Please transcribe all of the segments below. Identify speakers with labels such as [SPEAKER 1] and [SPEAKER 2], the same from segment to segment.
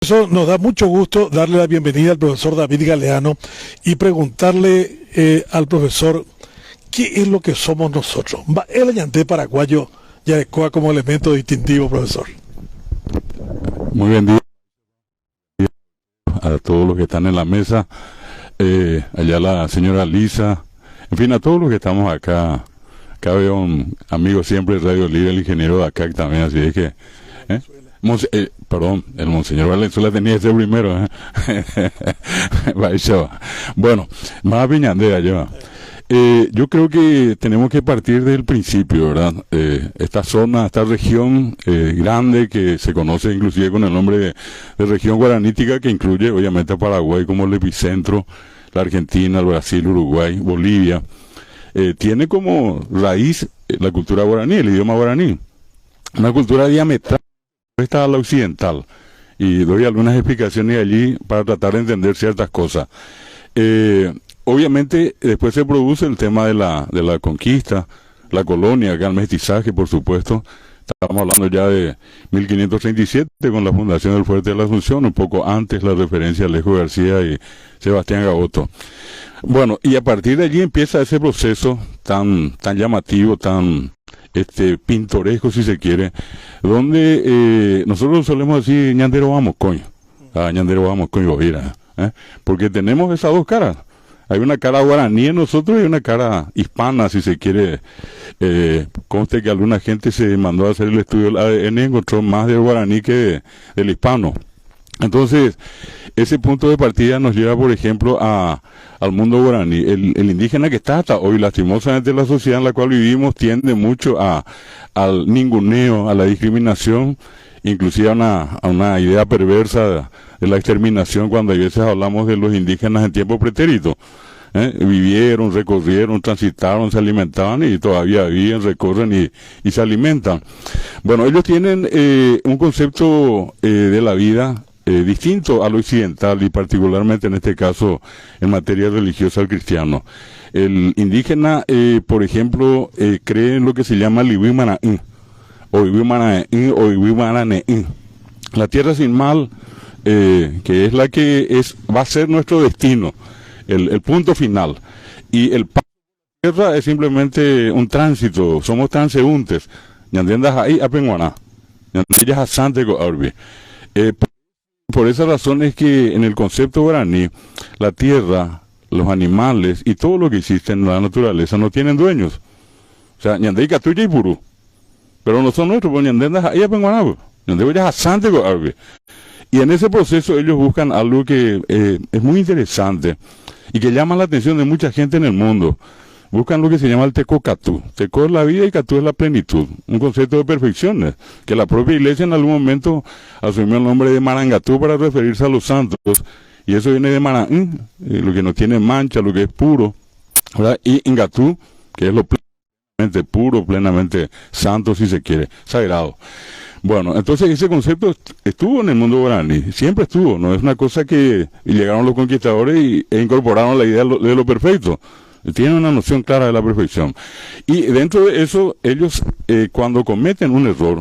[SPEAKER 1] Eso nos da mucho gusto darle la bienvenida al profesor David Galeano y preguntarle al profesor qué es lo que somos nosotros. El añanté paraguayo Yarecoa como elemento distintivo, profesor.
[SPEAKER 2] Muy buen día a todos los que están en la mesa, allá la señora Lisa, en fin, a todos los que estamos acá. Acá veo un amigo siempre de Radio Libre, el ingeniero de acá también, así es que... perdón, el Monseñor Valenzuela tenía ese primero. Bueno, más piñandera yo. Yo creo que tenemos que partir del principio, ¿verdad? Esta zona, esta región grande que se conoce inclusive con el nombre de región guaranítica, que incluye obviamente a Paraguay como el epicentro, la Argentina, el Brasil, Uruguay, Bolivia, tiene como raíz la cultura guaraní, el idioma guaraní. Una cultura diametral a la occidental, y doy algunas explicaciones allí para tratar de entender ciertas cosas. Obviamente después se produce el tema de la conquista, la colonia, acá el mestizaje, por supuesto. Estamos hablando ya de 1537 con la fundación del Fuerte de la Asunción, un poco antes la referencia a Alejo García y Sebastián Gaboto. Bueno, y a partir de allí empieza ese proceso tan llamativo, tan pintoresco, si se quiere, donde nosotros solemos decir ñandero vamos, coño. Ñandero vamos, coño, mira, porque tenemos esas dos caras. Hay una cara guaraní en nosotros y una cara hispana, si se quiere. Conste que alguna gente se mandó a hacer el estudio del ADN y encontró más del guaraní que del hispano. Entonces, ese punto de partida nos lleva, por ejemplo, al mundo guaraní. El indígena que está hasta hoy, lastimosamente, la sociedad en la cual vivimos tiende mucho al ninguneo, a la discriminación, inclusive a una idea perversa de la exterminación, cuando a veces hablamos de los indígenas en tiempo pretérito. Vivieron, recorrieron, transitaron, se alimentaban y todavía viven, recorren y se alimentan. Bueno, ellos tienen un concepto de la vida distinto al occidental, y particularmente en este caso en materia religiosa al cristiano. El indígena, por ejemplo, cree en lo que se llama Liwimanaín, o Liwimanaín, la tierra sin mal, que es la que va a ser nuestro destino, el punto final. Y el tierra es simplemente un tránsito, somos transeúntes. Ñandendas ahí apenguaná, ñandellas asante go arbi. Por esa razón es que en el concepto guaraní, la tierra, los animales y todo lo que existe en la naturaleza no tienen dueños. O sea, ñandey catuya y purú. Pero no son nuestros, pues ñandendas ahí apenguaná, ñandellas asante go arbi. Y en ese proceso ellos buscan algo que es muy interesante y que llama la atención de mucha gente en el mundo. Buscan lo que se llama el teco catú. Teco es la vida y catú es la plenitud. Un concepto de perfección, que la propia iglesia en algún momento asumió el nombre de Marangatú para referirse a los santos. Y eso viene de Marán, lo que no tiene mancha, lo que es puro, ¿verdad? Y Ingatú, que es lo plenamente puro, plenamente santo, si se quiere, sagrado. Bueno, entonces ese concepto estuvo en el mundo guaraní, siempre estuvo, no es una cosa que llegaron los conquistadores e incorporaron la idea de lo perfecto. Tienen una noción clara de la perfección. Y dentro de eso, ellos cuando cometen un error,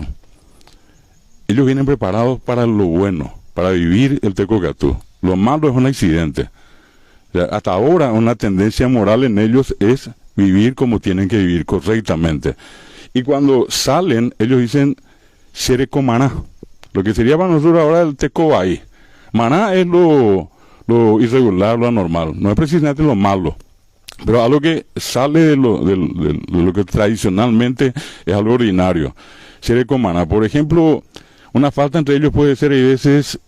[SPEAKER 2] ellos vienen preparados para lo bueno, para vivir el tecocatú. Lo malo es un accidente. O sea, hasta ahora una tendencia moral en ellos es vivir como tienen que vivir correctamente. Y cuando salen, ellos dicen Serecomaná, lo que sería para nosotros ahora el tecobay. Maná es lo irregular, lo anormal, no es precisamente lo malo, pero algo que sale de lo que tradicionalmente es algo ordinario. Serecomaná, por ejemplo, una falta entre ellos puede ser a veces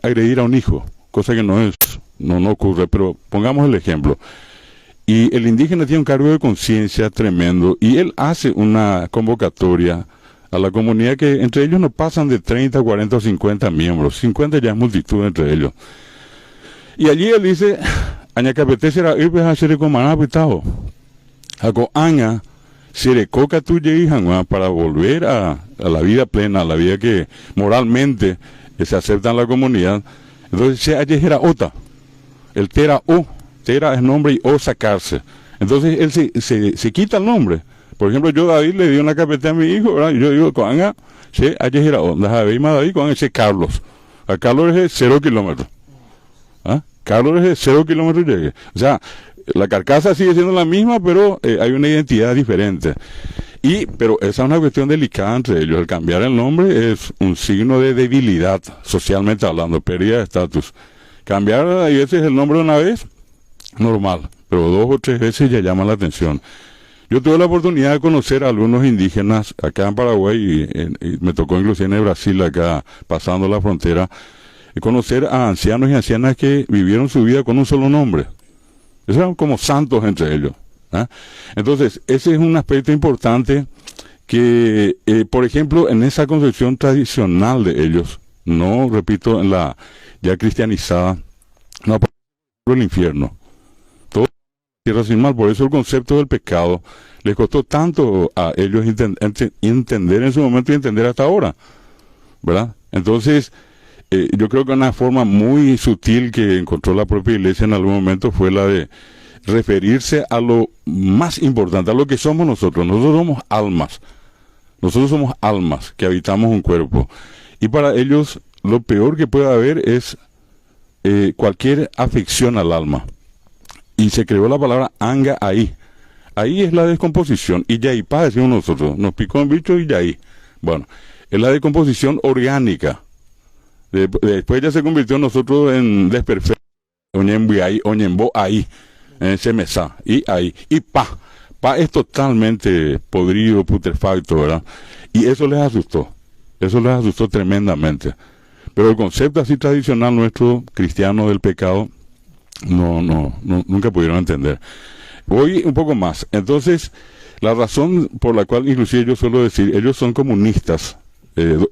[SPEAKER 2] agredir a un hijo, cosa que no ocurre, pero pongamos el ejemplo. Y el indígena tiene un cargo de conciencia tremendo, y él hace una convocatoria a la comunidad que entre ellos no pasan de 30, 40 o 50 miembros. 50 ya es multitud entre ellos. Y allí él dice, Añacapete será irpe a Serecomaná pitao. Hago aña Serecoca tuya y para volver a la vida plena, a la vida que moralmente se acepta en la comunidad. Entonces se allejera ota. El tera o, tera es nombre y o sacarse. Entonces él se quita el nombre. Por ejemplo, yo David le di una carpeta a mi hijo, ¿verdad? Yo digo, Coanga, se haya girado, David, con ese Carlos. A Carlos es de 0 kilómetros. ¿Ah? Carlos es de 0 kilómetros llegue. O sea, la carcasa sigue siendo la misma, pero hay una identidad diferente. Pero esa es una cuestión delicada entre ellos. El cambiar el nombre es un signo de debilidad, socialmente hablando, pérdida de estatus. Cambiar a veces el nombre una vez, normal, pero 2 o 3 veces ya llama la atención. Yo tuve la oportunidad de conocer a algunos indígenas acá en Paraguay y me tocó inclusive en Brasil, acá pasando la frontera, y conocer a ancianos y ancianas que vivieron su vida con un solo nombre. Eran como santos entre ellos. Entonces, ese es un aspecto importante que, por ejemplo, en esa concepción tradicional de ellos, no, repito, en la ya cristianizada, no, el infierno. Todo tierra sin mal. Por eso el concepto del pecado les costó tanto a ellos entender en su momento y entender hasta ahora, ¿verdad? Entonces, yo creo que una forma muy sutil que encontró la propia iglesia en algún momento fue la de referirse a lo más importante, a lo que somos nosotros. Nosotros somos almas. Nosotros somos almas que habitamos un cuerpo. Y para ellos, lo peor que puede haber es cualquier afección al alma. Y se creó la palabra anga ahí. Ahí es la descomposición. Y yaipá decimos nosotros. Nos picó un bicho y yaí. Bueno, es la descomposición orgánica. Después ya se convirtió en nosotros en desperfecto. Oñembo ahí. Se mesa. Y ahí. Y pa es totalmente podrido, putrefacto, ¿verdad? Y eso les asustó. Eso les asustó tremendamente. Pero el concepto así tradicional nuestro, cristiano del pecado, nunca pudieron entender. Voy un poco más. Entonces, la razón por la cual, inclusive yo suelo decir, ellos son comunistas,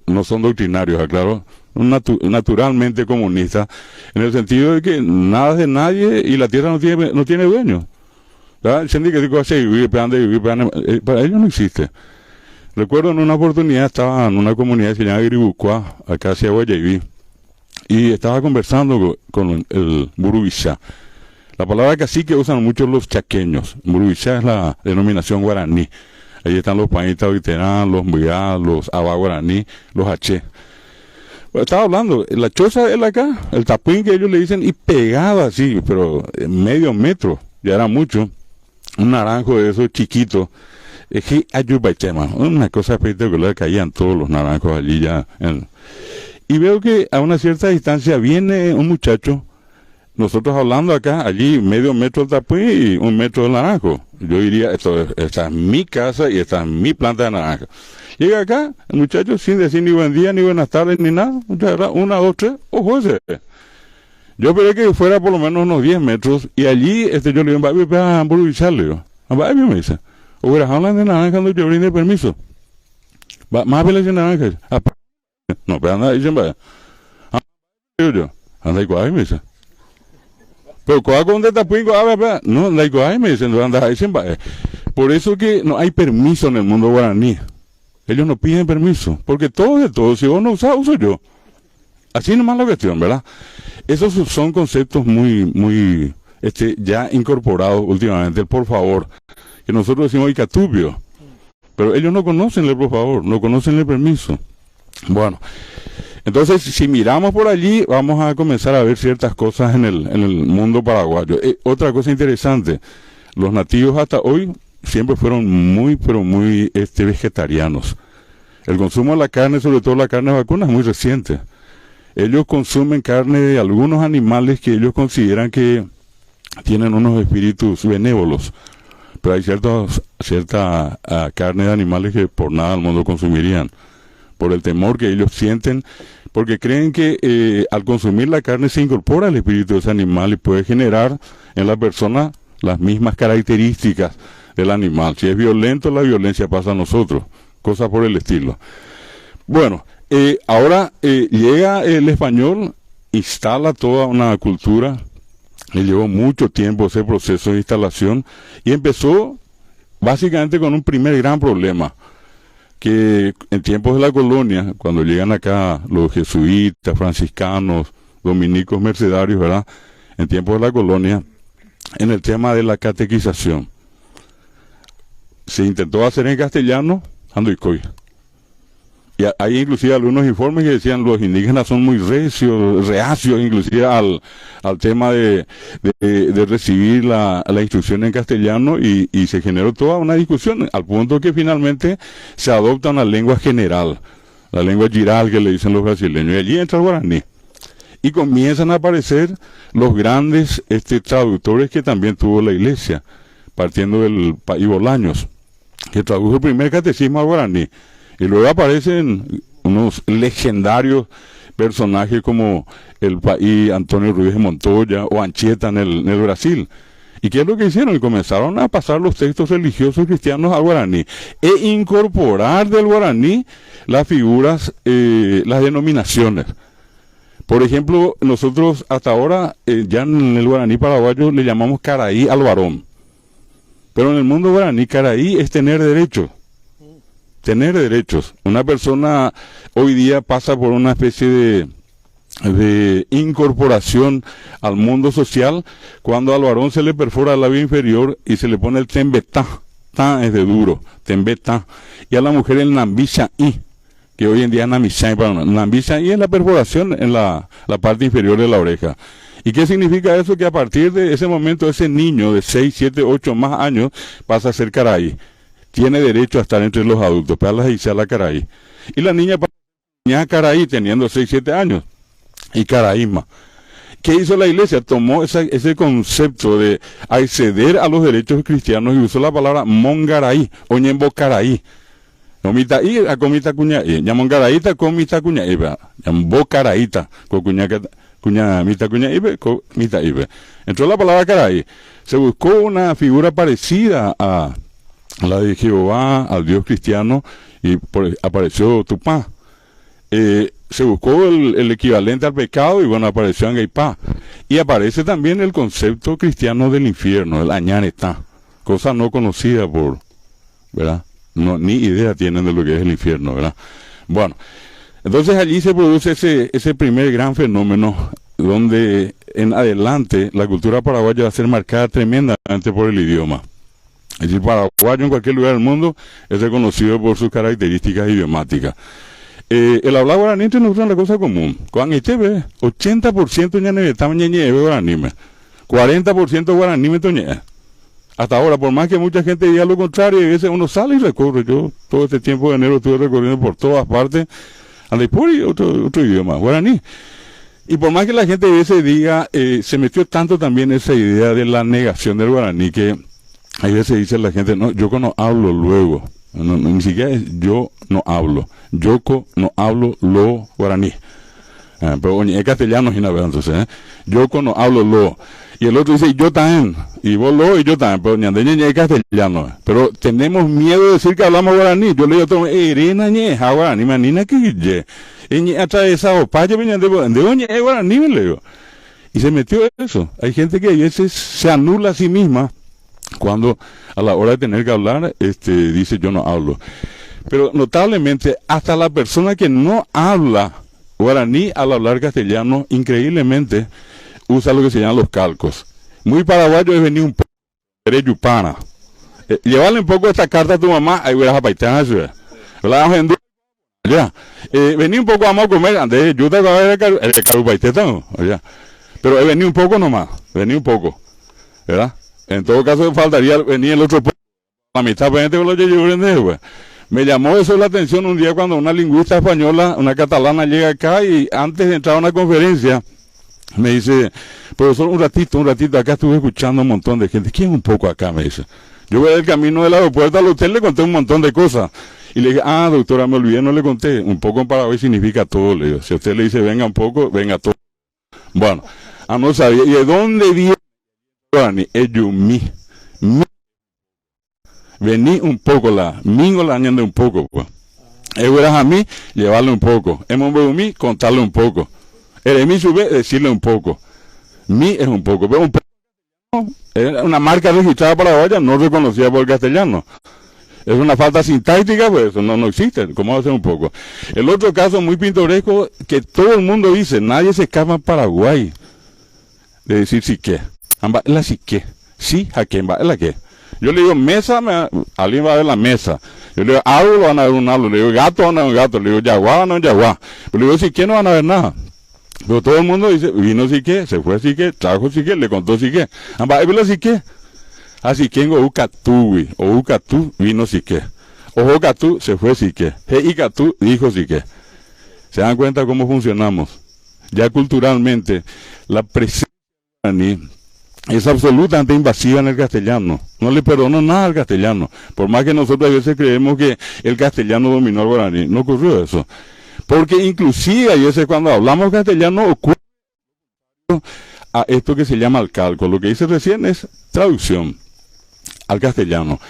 [SPEAKER 2] no son doctrinarios, aclaro, naturalmente comunistas, en el sentido de que nada es de nadie y la tierra no tiene dueño. Para ellos no existe. Recuerdo en una oportunidad estaba en una comunidad que se llama Gribucuá, acá hacia Guayaquil, y estaba conversando con el Burubishá. La palabra cacique usan mucho los chaqueños. Burubishá es la denominación guaraní. Ahí están los painitas viterán, los muyá, los abá guaraní, los haché. Estaba hablando, la choza es acá, el tapuín que ellos le dicen, y pegado así, pero medio metro, ya era mucho. Un naranjo de esos chiquitos. Una cosa espectacular, caían todos los naranjos allí ya. Y veo que a una cierta distancia viene un muchacho, nosotros hablando acá, allí medio metro del tapuín y 1 metro del naranjo. Yo diría, esta es mi casa y esta es mi planta de naranja. Llega acá, el muchacho sin decir ni buen día, ni buenas tardes, ni nada, 1, 2, 3, ojo ese. Yo esperé que fuera por lo menos unos 10 metros, y allí yo le digo, voy a hamburguizarle, me dice. O verás, hablan de naranja cuando yo brinde permiso. Más pelas de naranja. No, pero anda, dicen, vaya. Anda igual, me dice. Pero con de tapuingo, no, anda igual, me dicen, anda, dicen, vaya. Por eso que no hay permiso en el mundo guaraní. Ellos no piden permiso, porque todo de todo, si vos no usas, uso yo. Así nomás la cuestión, ¿verdad? Esos son conceptos muy ya incorporados últimamente, el por favor, que nosotros decimos icatubio, pero ellos no conocen el por favor, no conocen el permiso. Bueno, entonces si miramos por allí, vamos a comenzar a ver ciertas cosas en el mundo paraguayo. Otra cosa interesante, los nativos hasta hoy siempre fueron muy vegetarianos. El consumo de la carne, sobre todo la carne vacuna, es muy reciente. Ellos consumen carne de algunos animales que ellos consideran que tienen unos espíritus benévolos, pero hay cierta carne de animales que por nada al mundo consumirían, por el temor que ellos sienten, porque creen que al consumir la carne se incorpora el espíritu de ese animal y puede generar en la persona las mismas características del animal. Si es violento, la violencia pasa a nosotros, cosas por el estilo. Bueno, ahora llega el español, instala toda una cultura, le llevó mucho tiempo ese proceso de instalación y empezó básicamente con un primer gran problema, que en tiempos de la colonia, cuando llegan acá los jesuitas, franciscanos, dominicos, mercedarios, ¿verdad? En tiempos de la colonia, en el tema de la catequización, se intentó hacer en castellano, andoicoy. Y hay inclusive algunos informes que decían los indígenas son muy reacios inclusive al tema de recibir la instrucción en castellano y se generó toda una discusión al punto que finalmente se adopta una lengua general, la lengua giral que le dicen los brasileños, y allí entra el guaraní. Y comienzan a aparecer los grandes traductores que también tuvo la iglesia, partiendo del país Bolaños, que tradujo el primer catecismo al guaraní. Y luego aparecen unos legendarios personajes como el país Antonio Ruiz de Montoya o Anchieta en el Brasil. ¿Y qué es lo que hicieron? Y comenzaron a pasar los textos religiosos cristianos al guaraní e incorporar del guaraní las figuras, las denominaciones. Por ejemplo, nosotros hasta ahora, ya en el guaraní paraguayo le llamamos caraí al varón. Pero en el mundo guaraní, caraí es tener derechos. Tener derechos. Una persona hoy día pasa por una especie de incorporación al mundo social cuando al varón se le perfora el labio inferior y se le pone el tembetá. Ta es de duro, tembetá. Y a la mujer el nambisha i, que hoy en día es nambisha i es la perforación en la parte inferior de la oreja. ¿Y qué significa eso? Que a partir de ese momento ese niño de 6, 7, 8 más años pasa a ser caraí. Tiene derecho a estar entre los adultos, para la caraí. Y la niña caraí teniendo 6, 7 años. Y caraísma. ¿Qué hizo la iglesia? Tomó ese concepto de acceder a los derechos cristianos y usó la palabra mongaraí, o ñembo caraí. Comita y a comita cuñaí. Ñamongaraíta comita cuñaí. Ñambo caraíta. Mita cuñaí, mita ibe. Entró la palabra caraí. Se buscó una figura parecida a la de Jehová, al Dios cristiano, y apareció Tupá. Se buscó el equivalente al pecado y bueno, apareció Angaipá. Y aparece también el concepto cristiano del infierno, el Añanetá, cosa no conocida ¿verdad? No, ni idea tienen de lo que es el infierno, ¿verdad? Bueno, entonces allí se produce ese primer gran fenómeno donde en adelante la cultura paraguaya va a ser marcada tremendamente por el idioma. Es decir, paraguayo en cualquier lugar del mundo es reconocido por sus características idiomáticas. El hablar guaraní entre nosotros es una cosa común. Cuando este ve, 80% ñanebetama ñeñebe guaraní, 40% guaraní me toñe. Hasta ahora, por más que mucha gente diga lo contrario, a veces uno sale y recorre. Yo todo este tiempo de enero estuve recorriendo por todas partes, andé por otro idioma, guaraní. Y por más que la gente a veces diga, se metió tanto también esa idea de la negación del guaraní que hay veces dice la gente, no, yo no hablo luego, ni siquiera es yo no hablo, yoko no hablo lo guaraní. Pero es castellano, entonces, yoko no hablo lo. Y el otro dice, yo también, y vos lo, y yo también, pero ñandeñe es castellano. Pero tenemos miedo de decir que hablamos guaraní. Yo le digo a todo, erena ñeja guaraní, manina que ye. Eñe atravesado, paye, ñande guaraní, me le digo. Y se metió eso. Hay gente que a veces se anula a sí misma cuando a la hora de tener que hablar, dice yo no hablo. Pero notablemente, hasta la persona que no habla guaraní al hablar castellano, increíblemente, usa lo que se llaman los calcos. Muy paraguayo es venir un poco de yupana. Llevarle un poco esta carta a tu mamá, ahí voy a paitán, ya. Vení un poco, vamos a comer, antes yo te voy a ver el carupaiteta, ya. Pero vení un poco nomás, vení un poco, ¿verdad? En todo caso faltaría venir el otro poco, la mitad de gente con los yeyures, Me llamó eso la atención un día cuando una lingüista española, una catalana, llega acá y antes de entrar a una conferencia, me dice, profesor, un ratito, acá estuve escuchando un montón de gente. ¿Quién un poco acá? Me dice. Yo voy del camino del aeropuerto al hotel, le conté un montón de cosas. Y le dije, doctora, me olvidé, no le conté. Un poco en Paraguay significa todo, le digo. Si usted le dice, venga un poco, venga todo. Bueno, no sabía. ¿Y de dónde viene el yumi? Vení un poco mingo la añade un poco, pues. A mí, llevarle un poco. Mí, contarle un poco. Eremi sube, decirle un poco. Mi es un poco. Pero un poco es una marca registrada paraguaya no reconocida por el castellano. Es una falta sintáctica, pues eso no existe. ¿Cómo va a ser un poco? El otro caso muy pintoresco que todo el mundo dice, nadie se escapa en Paraguay de decir sí que. La sí que. Sí, a que la que. Yo le digo, mesa, alguien va a ver la mesa. Yo le digo, árbol, van a ver un árbol. Le digo, gato, van a ver un gato. Le digo, yaguá, van a ver un yaguá. Pero le digo, si qué, no van a ver nada. Pero todo el mundo dice, vino si qué, se fue si qué, trajo si qué, le contó si qué. Amba, si qué. Así que en Ucatú, o Ucatú, vino si qué. O Ucatú, se fue si qué. Icatú, dijo si qué. ¿Se dan cuenta cómo funcionamos? Ya culturalmente, la presencia guaraní es absolutamente invasiva en el castellano. No le perdono nada al castellano. Por más que nosotros a veces creemos que el castellano dominó al guaraní. No ocurrió eso. Porque inclusive a veces cuando hablamos castellano ocurre a esto que se llama el calco. Lo que dice recién es traducción al castellano.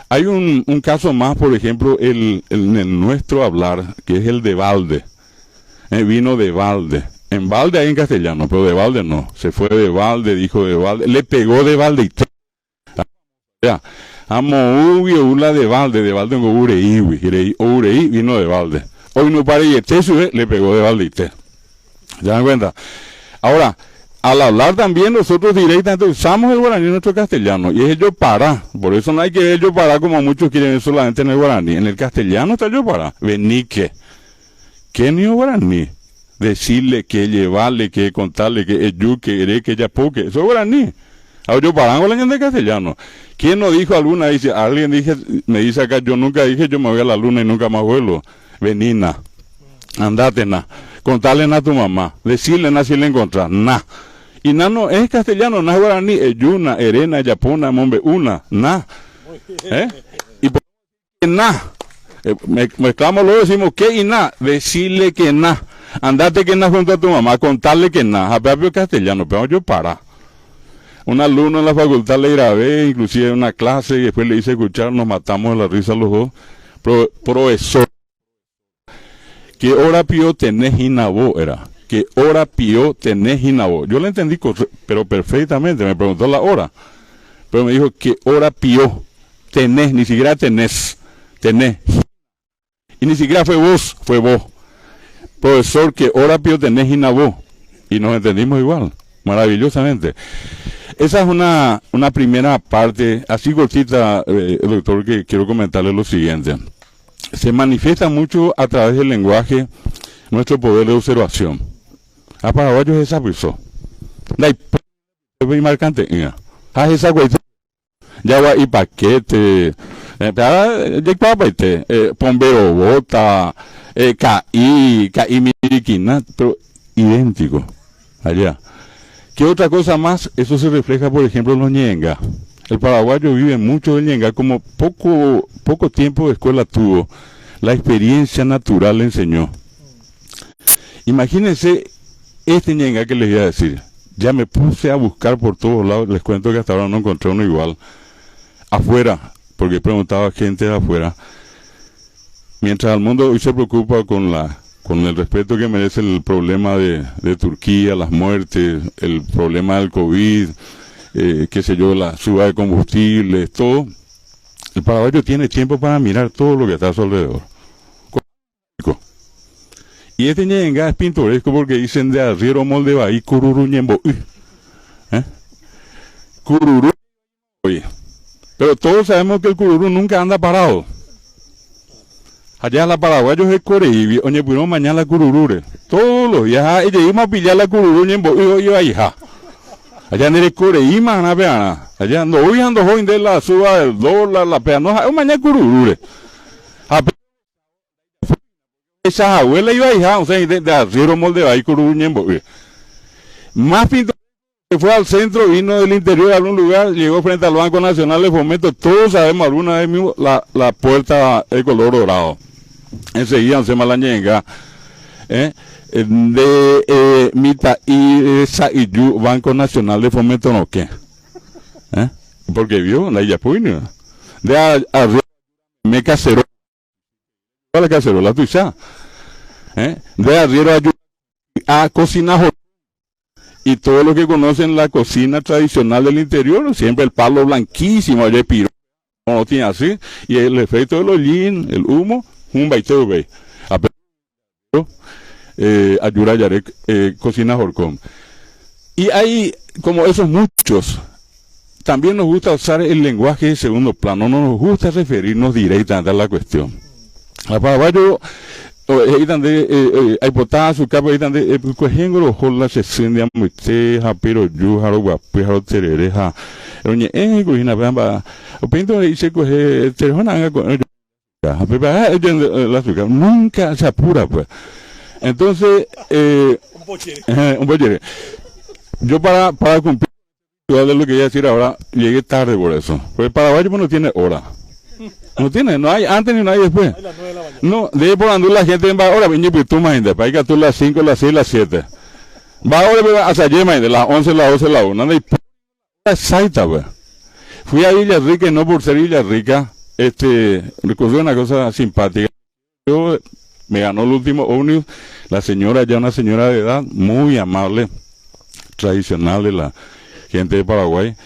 [SPEAKER 2] Hay un caso más, por ejemplo, en el nuestro hablar, que es el de balde. Vino de balde. En balde hay en castellano, pero de balde no. Se fue de balde, dijo de balde, le pegó de balde y ya. Amo ubi ula de balde en ureí vino de balde. Hoy no pare y le pegó de balde y te. ¿Se dan cuenta? Ahora, al hablar también nosotros directamente usamos el guaraní en nuestro castellano, y es el yo para. Por eso no hay que ver el yo para como muchos quieren ver solamente en el guaraní. En el castellano está el yo para. Vení que. ¿Qué ni guaraní? Decirle que llevarle, que contarle, que yu, que ere, que yapoque. Eso es guaraní. Ahora yo parango la de castellano. ¿Quién no dijo alguna? Dice, alguien me dice acá, yo nunca dije yo me voy a la luna y nunca más vuelo. Vení na. Andate na. Contarle na a tu mamá. Decirle na si le encontrás. Na. Y na no es castellano, na es guaraní. Eyuna, erena, yapona, mombe, una. Na. Y por na. Mezclamos luego, decimos que y na. Decirle que na. Andate que na junto a tu mamá, contarle que na, a propio castellano, pero yo para. Un alumno en la facultad le grabé, inclusive en una clase, y después le hice escuchar, nos matamos de la risa los dos. Profesor, ¿qué hora pío tenés inabó? Era, ¿qué hora pío tenés inabó? Yo le entendí, pero perfectamente, me preguntó la hora, pero me dijo, ¿qué hora pío tenés? Ni siquiera tenés, y ni siquiera fue vos. Profesor, que hora pío tenés inabó. Y nos entendimos igual, maravillosamente. Esa es una primera parte, así cortita, doctor, que quiero comentarle lo siguiente. Se manifiesta mucho a través del lenguaje nuestro poder de observación. A paraguayos esa piso. Marcante, esa cuesta. Ya va y paquete. Pombero bota. Caí miriquina, pero idéntico, allá. ¿Qué otra cosa más? Eso se refleja, por ejemplo, en los ñenga. El paraguayo vive mucho del ñenga, como poco tiempo de escuela tuvo, la experiencia natural le enseñó. Imagínense este ñenga que les voy a decir. Ya me puse a buscar por todos lados, les cuento que hasta ahora no encontré uno igual. Afuera, porque preguntaba a gente de afuera. Mientras el mundo hoy se preocupa con el respeto que merece el problema de Turquía, las muertes, el problema del COVID, qué sé yo, la suba de combustibles, todo, el paraguayo tiene tiempo para mirar todo lo que está a su alrededor. Y este ñenga es pintoresco porque dicen de arriero molde bahí cururu ñembo. Cururu. Oye, pero todos sabemos que el cururu nunca anda parado. Allá la paraguayos es coreíbi, oye, pudimos mañana la cururure. Todos los días, y llegamos a pillar la cururu ñembo, y yo hija. Allá en el coreíma, na peana. Allá no voy ando joven de la suba del dólar, la peana, no, mañana cururure. Esa abuela iba hija, o sea, de arriero molde va y cururu ñembo. Más pintor que fue al centro, vino del interior de algún lugar, llegó frente al Banco Nacional de Fomento, todos sabemos alguna vez mismo la puerta de color dorado. Enseguida se malañenga de Mita y Saiyu, Banco Nacional de Fomento no qué, porque vio la Iyapuino de arriba me cacerola la cacerola tuya, de arriba a cocinar. Y todos los que conocen la cocina tradicional del interior, siempre el palo blanquísimo, de piro, no tiene así, y el efecto del hollín, el humo, un baiteo ve. Ayura Yarek, cocina Jorcón. Y hay, como esos muchos, también nos gusta usar el lenguaje de segundo plano, no nos gusta referirnos directamente a la cuestión. A Paraguayo, hay potas su capa, cogiendo los holas se sienten muy teja, pero yo, jaro guapo, terereja, oye, cogina, bamba, o pinto y se coge, terejona, la azúcar, nunca se apura, pues. Entonces, un bochero. Yo para cumplir de lo que voy a decir ahora, llegué tarde por eso. Porque Paraguayo no tiene hora. No tiene, no hay antes ni no hay después. No, de por andar la gente va ahora, viene y tú imagínate, para que tú las 5, las 6, las 7. Va ahora hasta allí, imagínate, las 11, las 12, las 1. Y exacta, pues. Fui a Villarrica y no por ser Villarrica, recordé una cosa simpática. Yo me ganó el último ómnibus, la señora, ya una señora de edad, muy amable, tradicional de la gente de Paraguay,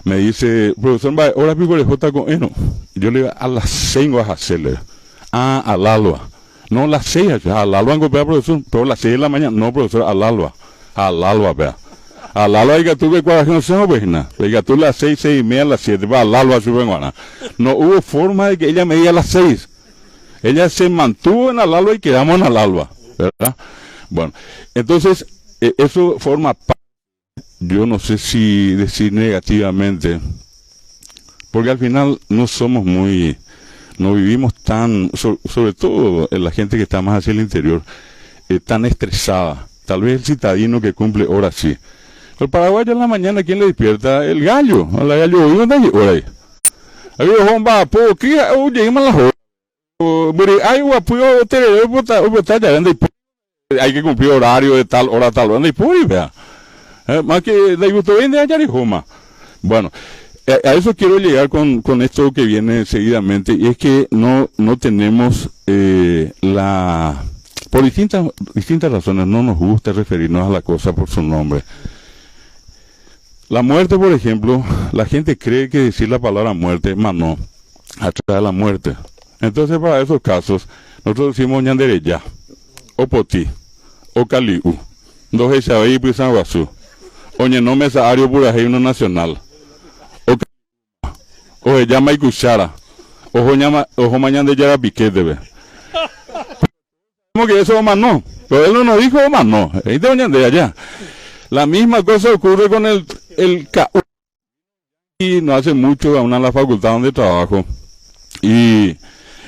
[SPEAKER 2] me dice, profesor, ahora pico de J con Eno. Yo le digo, a las 6 vas a hacerle. Al alba. No, las 6, al alba en golpear, profesor, pero a las 6 de la mañana, no, profesor, al alba, vea. Al alba hay que tú de cuadración, no se pues nada. Hay que tú las 6, 6 y media, las 7, va al alba, sube en Guana. No hubo forma de que ella me diga a las 6. Ella se mantuvo en al alba y quedamos en al alba, ¿verdad? Bueno, entonces, eso forma parte. Yo no sé si decir negativamente, porque al final no somos no vivimos tan, sobre todo la gente que está más hacia el interior, tan estresada. Tal vez el citadino que cumple horas sí. El paraguayo en la mañana, ¿quién le despierta? El gallo. El gallo, ¿dónde hay hora ahí? Ahí bomba, ¿por qué? Llegamos a las horas. Hay guapuyo, hay que cumplir horario de tal hora, y pues, vea. Más que de gusto vende allá y Joma. Bueno, a eso quiero llegar con esto que viene seguidamente, y es que no tenemos por distintas razones no nos gusta referirnos a la cosa por su nombre. La muerte, por ejemplo, la gente cree que decir la palabra muerte, no, atrae la muerte. Entonces, para esos casos, nosotros decimos ñandereya, o poti, o caliu, dos echabeí y pisan guazú. Oye, no me salario por uno nacional. O se llama y cuchara. Ojo mañana de Yara Piquete, ve. Como que eso más no. Pero él no nos dijo más no. Ahí te oñan de allá. La misma cosa ocurre con el KU. Y no hace mucho a una de las facultades donde trabajo. Y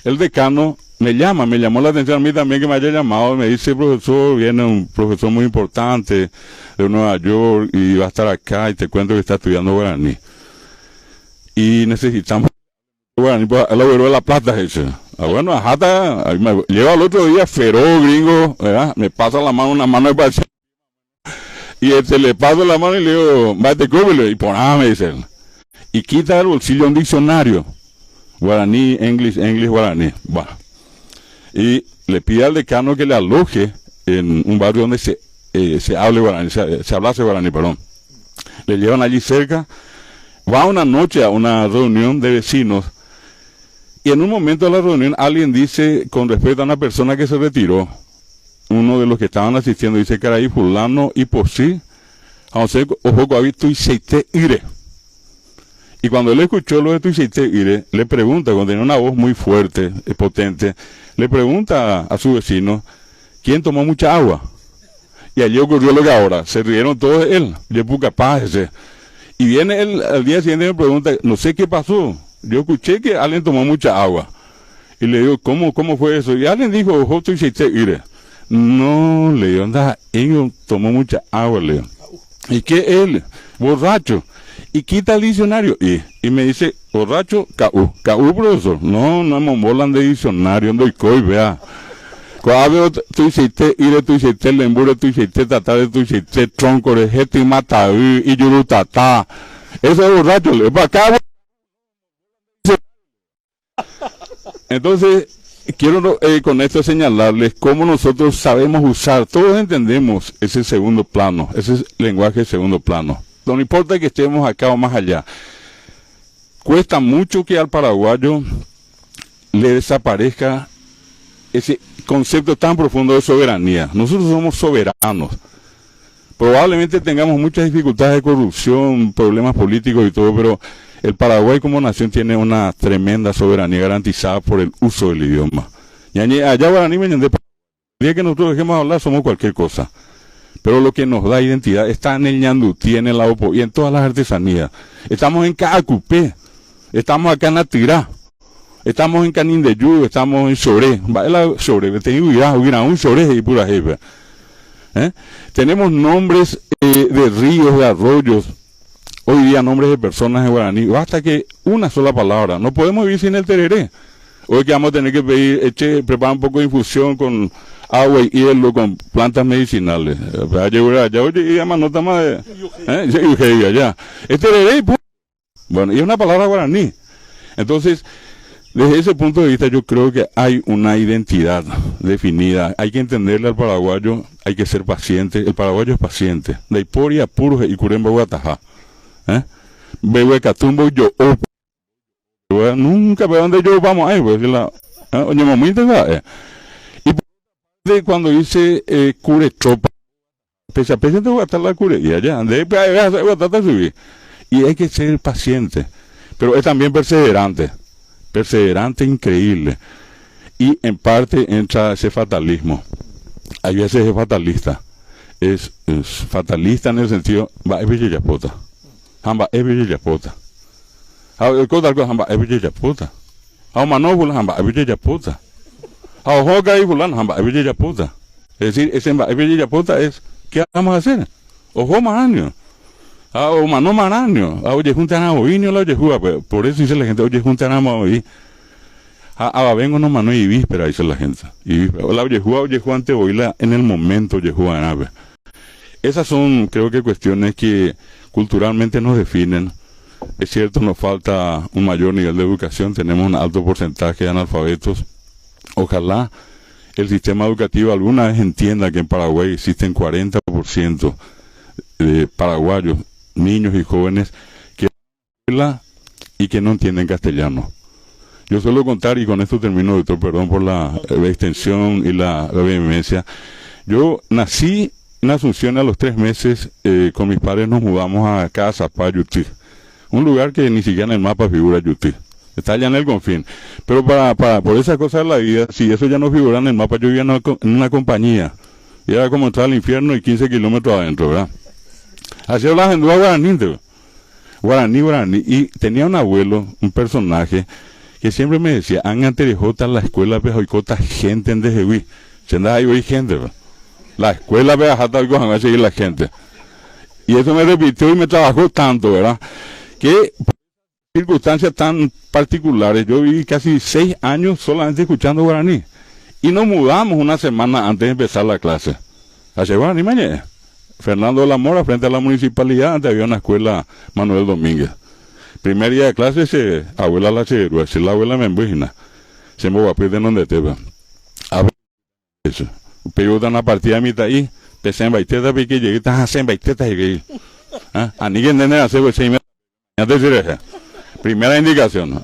[SPEAKER 2] el decano me llamó la atención a mí también que me haya llamado, me dice, profesor, viene un profesor muy importante de Nueva York y va a estar acá y te cuento que está estudiando guaraní. Y necesitamos guaraní para la Verbo de la Plata, ese. Bueno, ajá, me lleva al otro día feroz, gringo, ¿verdad? Me pasa la mano, una mano de pasión. Y le paso la mano y le digo, vete, cúbrele, y por me dice él. Y quita del bolsillo un diccionario. Guaraní, English, guaraní. Bueno. Y le pide al decano que le aloje en un barrio donde se hable guaraní, se hablase guaraní, perdón. Le llevan allí cerca, va una noche a una reunión de vecinos, y en un momento de la reunión alguien dice, con respecto a una persona que se retiró, uno de los que estaban asistiendo dice, caray, fulano, y por sí, ojo, visto y seite ire. Y cuando él escuchó lo de Tuiseite Ire, le pregunta, cuando tenía una voz muy fuerte, potente, le pregunta a su vecino, ¿quién tomó mucha agua? Y allí ocurrió lo que ahora, se rieron todos de él, de Pucapaz ese. Y viene él, al día siguiente me pregunta, no sé qué pasó, yo escuché que alguien tomó mucha agua. Y le digo, ¿cómo fue eso? Y alguien dijo, ojo, Tuiseite Ire. No, le digo, anda, él tomó mucha agua, le digo. ¿Y qué él? Borracho. Y quita el diccionario y me dice, borracho, KU, profesor. No me de diccionario, no doy vea. Cuando tú hiciste ire, tú hiciste lembure, tú hiciste tatare, tú hiciste tronco, rejete y mataú, y yurutata. Eso es borracho, le va acá. Entonces, quiero con esto señalarles cómo nosotros sabemos usar, todos entendemos ese segundo plano, ese lenguaje de segundo plano. No importa que estemos acá o más allá. Cuesta mucho que al paraguayo le desaparezca ese concepto tan profundo de soberanía. Nosotros somos soberanos. Probablemente tengamos muchas dificultades de corrupción, problemas políticos y todo, pero el Paraguay como nación tiene una tremenda soberanía garantizada por el uso del idioma. Y allá guaraní me el día que nosotros dejemos de hablar somos cualquier cosa. Pero lo que nos da identidad está en el ñandutí, en el laupo y en todas las artesanías. Estamos en Caacupé, estamos acá en Atirá, estamos en Canindeyú, estamos en Choré. Tenemos nombres de ríos, de arroyos, hoy día nombres de personas en guaraní. Basta que una sola palabra, no podemos vivir sin el tereré. Hoy que vamos a tener que pedir, prepara un poco de infusión con agua y hielo, con plantas medicinales. Bueno, y es una palabra guaraní. Entonces, desde ese punto de vista yo creo que hay una identidad definida. Hay que entenderle al paraguayo, hay que ser paciente. El paraguayo es paciente. De Iporia, Purge y Curemba, Guatajá. Bebe Catumbo, yo nunca veo donde yo vamos ahí, pues la oye momento y cuando dice cure tropa pese te voy a estar la cure y allá subir y hay que ser paciente, pero es también perseverante increíble, y en parte entra ese fatalismo. Hay veces es fatalista, es fatalista en el sentido va es bellapota hamba es bellapota. El cosa hamba ebije puta. A manóbula hamba ebije puta. A hoga y fulano hamba ebije puta. Es decir, ese hamba ebije puta es ¿qué vamos a hacer? Ojo maranio. O mano maranio. Oye juntan a oinio la oye juga, por eso dice la gente, oye juntan a oí. A vengo no mano y víspera dice la gente. Y la oye juga ante oíla en el momento oye juga nave. Esas son creo que cuestiones que culturalmente nos definen. Es cierto, nos falta un mayor nivel de educación, tenemos un alto porcentaje de analfabetos. Ojalá el sistema educativo alguna vez entienda que en Paraguay existen 40% de paraguayos, niños y jóvenes que hablan y que no entienden castellano. Yo suelo contar, y con esto termino, doctor, perdón por la extensión y la vehemencia. Yo nací en Asunción, a los 3 meses, con mis padres nos mudamos a Casa Payutí. Un lugar que ni siquiera en el mapa figura Yutí. Está allá en el confín. Pero por esa cosa de la vida, si eso ya no figura en el mapa, yo vivía en una compañía. Y era como entrar al infierno y 15 kilómetros adentro, ¿verdad? Así hablaba en guaraní. Y tenía un abuelo, un personaje, que siempre me decía, antes de jota la escuela pejoicota gente en Dejeví. Se anda ahí hoy gente, ¿verdad? La escuela pejajata hoy cojan a seguir la gente. Y eso me repitió y me trabajó tanto, ¿verdad? Que por circunstancias tan particulares, yo viví casi 6 años solamente escuchando guaraní. Y nos mudamos una semana antes de empezar la clase. Hacia guaraní mañana. Fernando de la Mora, frente a la municipalidad, antes había una escuela Manuel Domínguez. Primer día de clase, abuela la cheruá, la abuela me embujina. Se me va a pedir donde te va. Eso. Pero una partida de mitad ahí, pese en baiteta, porque llegué, estás en baiteta, llegué. A ni que entender hacer, pues, primera indicación,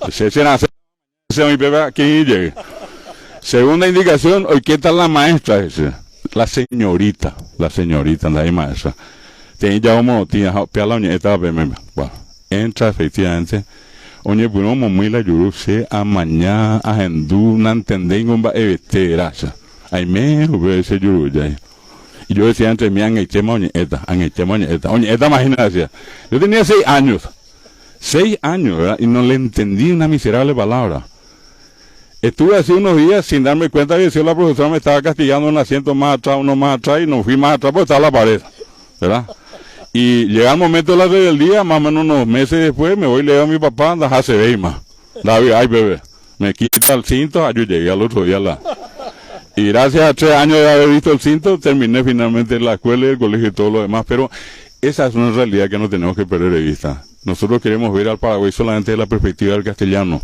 [SPEAKER 2] segunda indicación, hoy qué tal la maestra, la señorita, anda ahí maestra, tiene ya un monotina, la uñeta, bueno, entra efectivamente, oye, pues no muy la yuruse, a mañana, a hendú, no entendengo, gracias, ahí me hubiera ese yuruya. Y yo decía entre mí, oñeta, imagínate, decía, yo tenía 6 años, 6 años, ¿verdad? Y no le entendí una miserable palabra. Estuve así unos días sin darme cuenta que la profesora me estaba castigando un asiento más atrás, uno más atrás, y no fui más atrás porque estaba la pared, ¿verdad? Y llega el momento de la rebeldía, más o menos unos meses después, me voy y le digo a mi papá, anda, hace veima. David, ay bebé, me quita el cinto, yo llegué al otro día y gracias a 3 años de haber visto el cinto, terminé finalmente en la escuela y el colegio y todo lo demás, pero esa es una realidad que no tenemos que perder de vista. Nosotros queremos ver al Paraguay solamente desde la perspectiva del castellano.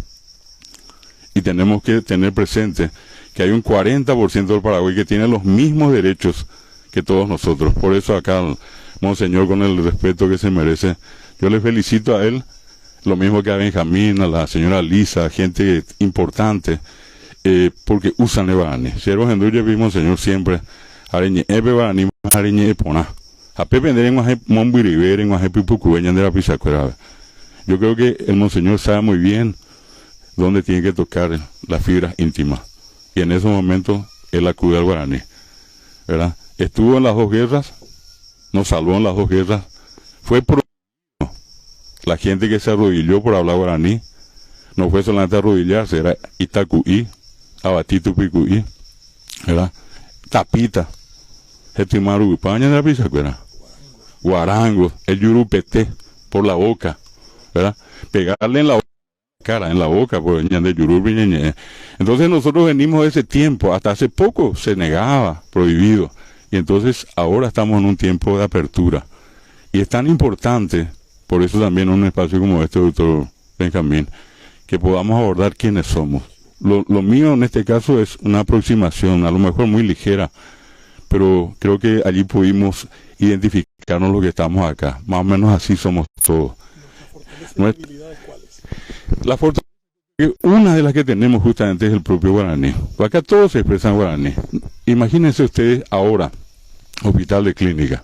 [SPEAKER 2] Y tenemos que tener presente que hay un 40% del Paraguay que tiene los mismos derechos que todos nosotros. Por eso acá, monseñor, con el respeto que se merece, yo le felicito a él, lo mismo que a Benjamín, a la señora Lisa, gente importante, porque usan el guaraní. Si eres en duya, monseñor, siempre, areñe, ebe guaraní, areñe, pona. A Pepe en Guaje Monbiribere, en Guaje Pipucubeña de la Pisacuera. Yo creo que el monseñor sabe muy bien dónde tiene que tocar las fibras íntimas. Y en esos momentos él acude al guaraní, ¿verdad? Estuvo en las dos guerras, nos salvó en las dos guerras. Fue por la gente que se arrodilló por hablar guaraní. No fue solamente arrodillarse, era Itacuí, Abatitu Picuí, ¿verdad? Tapita, Getimaru Upaña de la Pisacuera, Guarango, el Yurupete, por la boca, ¿verdad? Pegarle en la cara, en la boca, por el de Yurubi. Entonces nosotros venimos de ese tiempo, hasta hace poco se negaba, prohibido, y entonces ahora estamos en un tiempo de apertura. Y es tan importante, por eso también un espacio como este, doctor Benjamín, que podamos abordar quiénes somos. Lo mío en este caso es una aproximación, a lo mejor muy ligera, pero creo que allí pudimos identificarnos los que estamos acá. Más o menos así somos todos. La fortaleza, una de las que tenemos justamente es el propio guaraní. Acá todos se expresan guaraní. Imagínense ustedes ahora, hospital de clínica,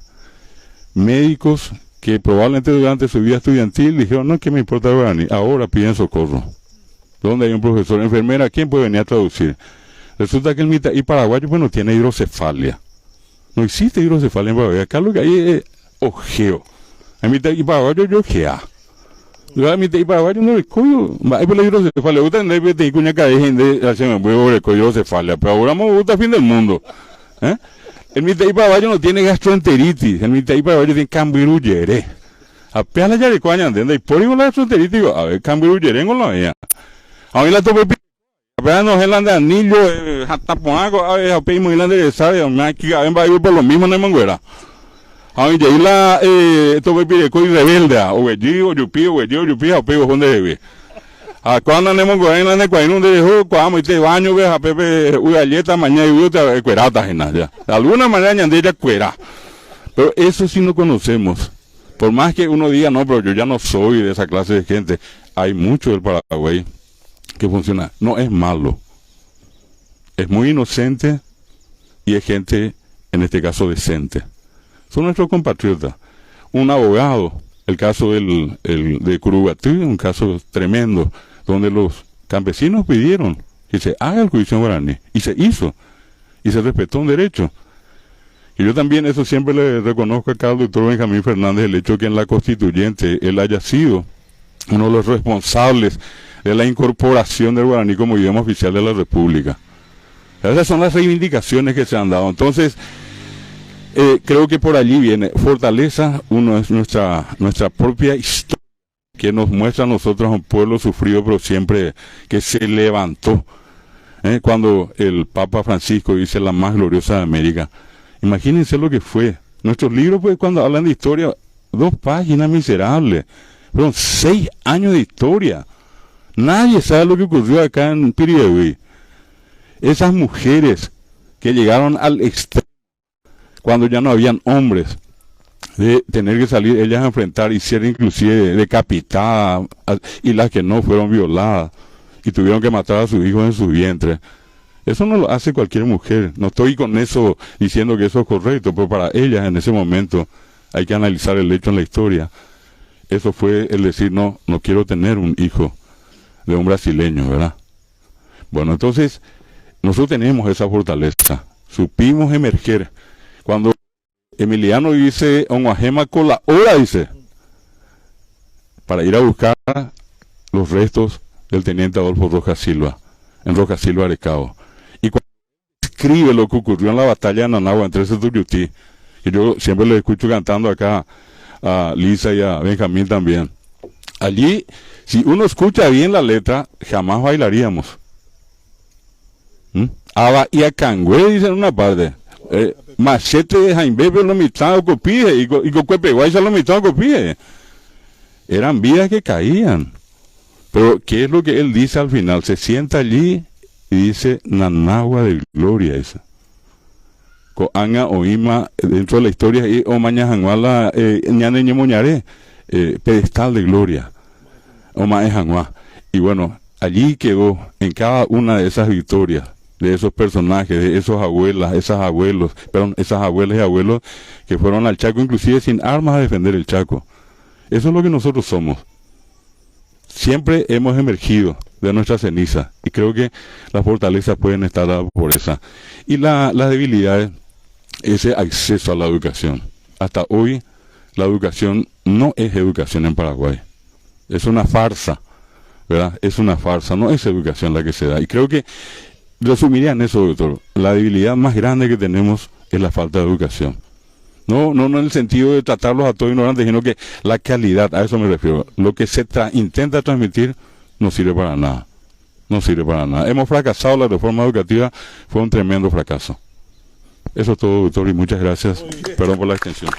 [SPEAKER 2] médicos que probablemente durante su vida estudiantil dijeron, no, ¿qué me importa el guaraní? Ahora piden socorro. ¿Dónde hay un profesor, enfermera? ¿Quién puede venir a traducir? Resulta que el Mitaí paraguayo, bueno, tiene hidrocefalia. No existe hidrocefalia en Paraguay. Acá lo que hay es ojeo. En Mitaí paraguayo yo ojea. Yo en Mitaí paraguayo no le cojo. Hay por la hidrocefalia. Usted no hay que cuña cae gente hace me puede cojo hidrocefalia. Pero ahora me gusta fin del mundo. El Mitaí paraguayo no tiene gastroenteritis. El Mitaí paraguayo tiene cambiruyere. Apenas la yarecuaña, ¿entiendes? Y por eso la gastroenteritis, digo, a ver, cambiruyere no lo veía. A mí la tope apenas nos helan de anillo, hasta ponaco, a ver, a pedir muy grande de sabe, aquí a ver, va a ir por lo mismo en el manguera. A mí ya la tope pireco y rebelde, o allí, o yupi, a pedir donde debe. A cuando andemos con él, ande cuando donde dejó, cuando te baño, ve a Pepe, una galleta, mañana y uy, cuerata, ya. De alguna manera, ya ande cuera. Pero eso sí no conocemos. Por más que uno diga, no, pero yo ya no soy de esa clase de gente. Hay mucho del Paraguay que funciona. No es malo. Es muy inocente y es gente, en este caso, decente. Son nuestros compatriotas. Un abogado, el caso de Curuguatí, un caso tremendo, donde los campesinos pidieron que se haga el juicio en guaraní. Y se hizo. Y se respetó un derecho. Y yo también eso siempre le reconozco acá al doctor Benjamín Fernández, el hecho que en la constituyente él haya sido uno de los responsables de la incorporación del guaraní como idioma oficial de la República. Esas son las reivindicaciones que se han dado. Entonces, creo que por allí viene fortaleza. Uno es nuestra propia historia, que nos muestra a nosotros un pueblo sufrido, pero siempre que se levantó. Cuando el Papa Francisco dice la más gloriosa de América, imagínense lo que fue. Nuestros libros, pues, cuando hablan de historia, 2 páginas miserables. Fueron 6 años de historia. Nadie sabe lo que ocurrió acá en Piribebuy. Esas mujeres que llegaron al extremo, cuando ya no habían hombres, de tener que salir ellas a enfrentar y ser inclusive decapitadas, y las que no fueron violadas, y tuvieron que matar a sus hijos en su vientre. Eso no lo hace cualquier mujer. No estoy con eso diciendo que eso es correcto, pero para ellas en ese momento hay que analizar el hecho en la historia. Eso fue el decir, no quiero tener un hijo de un brasileño, ¿verdad? Bueno, entonces, nosotros tenemos esa fortaleza. Supimos emerger. Cuando Emiliano dice, Onguajema con la hora, dice, para ir a buscar los restos del teniente Adolfo Rojas Silva, en Rojas Silva, Arecao. Y cuando escribe lo que ocurrió en la batalla de Nanagua entre Setuyutí, que yo siempre le escucho cantando acá a Lisa y a Benjamín también. Allí, si uno escucha bien la letra, jamás bailaríamos. Aba y a Cangüe, dicen en una parte. Machete de Jaime, pero lo mitad de copie, y Cocuepeguay se lo mitad de copie. Eran vidas que caían. Pero, ¿qué es lo que él dice al final? Se sienta allí y dice, Nanagua de gloria esa. Coanga Oima, dentro de la historia, y Omaña Janguala, Ñane Ñemoñaré, pedestal de gloria. Oma Janguá. Y bueno, allí quedó en cada una de esas victorias de esos personajes, de esos abuelas, esas abuelas y abuelos que fueron al Chaco inclusive sin armas a defender el Chaco. Eso es lo que nosotros somos. Siempre hemos emergido de nuestra ceniza y creo que las fortalezas pueden estar dadas por esa. Y las debilidades, ese acceso a la educación. Hasta hoy la educación no es educación en Paraguay. Es una farsa, ¿verdad? Es una farsa, no es educación la que se da. Y creo que resumiría en eso, doctor. La debilidad más grande que tenemos es la falta de educación. No en el sentido de tratarlos a todos ignorantes, sino que la calidad, a eso me refiero. Lo que se intenta transmitir no sirve para nada. No sirve para nada. Hemos fracasado, la reforma educativa fue un tremendo fracaso. Eso es todo, doctor, y muchas gracias. Perdón por la extensión.